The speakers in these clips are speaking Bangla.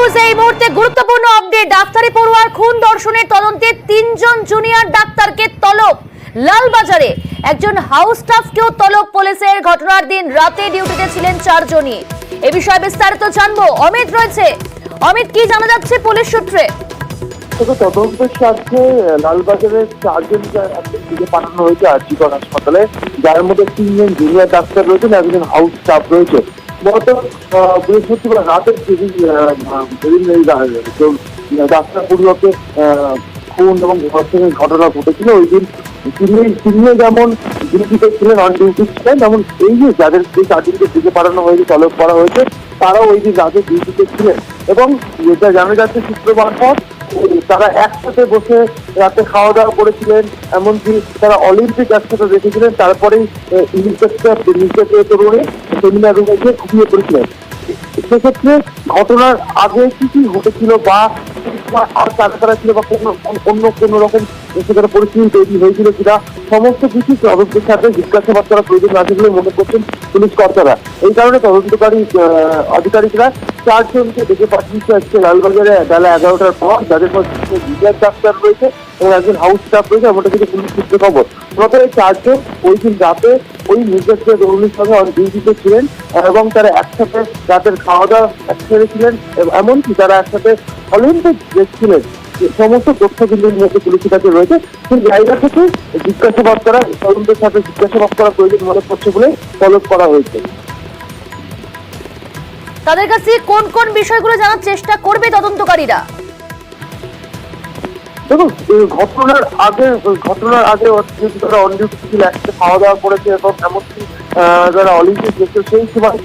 নিউজ এই মুহূর্তে গুরুত্বপূর্ণ আপডেট। ডাক্তারি পড়ুয়ার খুন ধর্ষণের তদন্তে 3 জন জুনিয়র ডাক্তারকে তলব। লালবাজারে একজন হাউস স্টাফকেও তলব পুলিশের। ঘটনার দিন রাতে ডিউটিতে ছিলেন 4 জনই। এ বিষয়ে বিস্তারিত জানবো, অমিত রয়েছে। অমিত, কি জানা যাচ্ছে পুলিশ সূত্রে? তদন্তের স্বার্থে লালবাজারের 4 জনকে পাঠানো হয়েছে আরজিকর হাসপাতালে, যার মধ্যে 3 জন জুনিয়র ডাক্তার রয়েছেন, একজন হাউস স্টাফ রয়েছে। গত বৃহস্পতিবার রাতের যেদিন ডাক্তার পড়ুয়াকে খুন এবং ধর্ষণের ঘটনা ঘটেছিল, ওই দিন তিনিও যেমন ডিউটিতে ছিলেন, অন ডিউটি ছিলেন, যেমন এই যে যাদের 4 জনকে দিকে পাঠানো হয়েছে, তলব করা হয়েছে, তারাও ওই দিন রাতে ডিউটিতে ছিলেন। এবং যেটা জানা যাচ্ছে সূত্র মারফত, তারা একসাথে বসে রাতে খাওয়া দাওয়া করেছিলেন, এমনকি তারা অলিম্পিক একসাথে দেখেছিলেন। তারপরেই ইনস্পেক্টর তরুণী সেমিনার রুমে গিয়ে ঘুমিয়ে পড়েছিলেন। সেক্ষেত্রে ঘটনার আগে কি কি ঘটেছিল বা আর কারা ছিল বা অন্য কোনো রকম সেখানে পরিস্থিতি তৈরি হয়েছিল কিনা, সমস্ত কিছু তদন্তের সাথে জিজ্ঞাসাবাদ করা প্রয়োজন আছে বলে মনে করছেন পুলিশ কর্তারা। এই কারণে তদন্তকারী আধিকারিকরা 4 জনকে ডেকে পাঠিয়েছে আজকে লালবাজারে বেলা 11টার পর, যাদের মধ্যে জুনিয়র ডাক্তার রয়েছে এবং একজন হাউস স্টাফ রয়েছে, এমনটা কিন্তু পুলিশ সূত্রে খবর। মূলত এই 4 জন ওই দিন রাতে ওই নির্দেশের তরুণীর সঙ্গে ডিউটিতে ছিলেন এবং তারা একসাথে রাতের খাওয়া দাওয়া একসাথে ছিলেন, এমনকি তারা একসাথে অলিম্পিক দেখছিলেন। সমস্ত তথ্য কিন্তু পুলিশের কাছে রয়েছে। সেই জায়গা থেকে জিজ্ঞাসাবাদ করা, তদন্তের সাথে জিজ্ঞাসাবাদ করা প্রয়োজন মনে করছে বলে তলব করা হয়েছে। তাদের কাছে কোন কোন বিষয়গুলো জানার চেষ্টা করবে তদন্তকারীরা? দেখুন, ঘটনার আগে তারা অন ডিউটি ছিল, একসাথে খাওয়া দাওয়া করেছে এবং এমনকি যারা অলিম্পিক দেখছে সেই সময়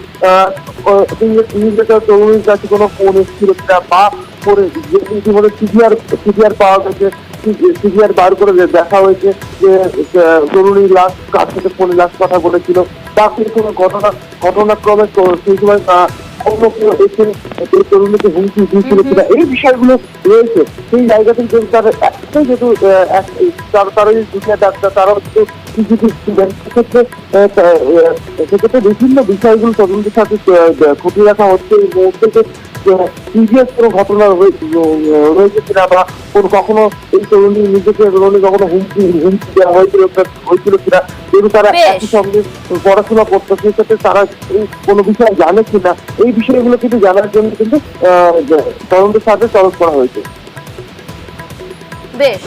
তরুণীর কাছে কোনো ফোন এসেছিল কিনা বা ইতিমধ্যে সিভিআর পাওয়া গেছে, সিভিআর বার করে দেখা হয়েছে যে তরুণী লাশ কার সাথে ফোনে লাশ কথা বলেছিল, বা কোনো ঘটনাক্রমে সেই সময় অন্য কেউ এসে এই তরুণীকে হুমকি দিয়েছিল কিনা, এই বিষয়গুলো রয়েছে। সেই জায়গা থেকে যেহেতু তারা একটাই, যেহেতু তারা জুনিয়র ডাক্তার, তারাও সিসিটিভি ছিলেন, সেক্ষেত্রে বিভিন্ন বিষয়গুলো তদন্তের সাথে খতিয়ে রাখা হচ্ছে। এই মুহূর্তে সিরিয়াস কোনো ঘটনা রয়েছে কিনা বা কখনো এই তরুণী কখনো হুমকি দেওয়া হয়েছিল কিনা, যেহেতু তারা একই সঙ্গে পড়াশোনা করতো, সেক্ষেত্রে তারা এই কোনো বিষয় জানে কিনা, এই বিষয়গুলো কিন্তু জানার জন্য কিন্তু তদন্তের সাথে তলব করা হয়েছে। বেশ।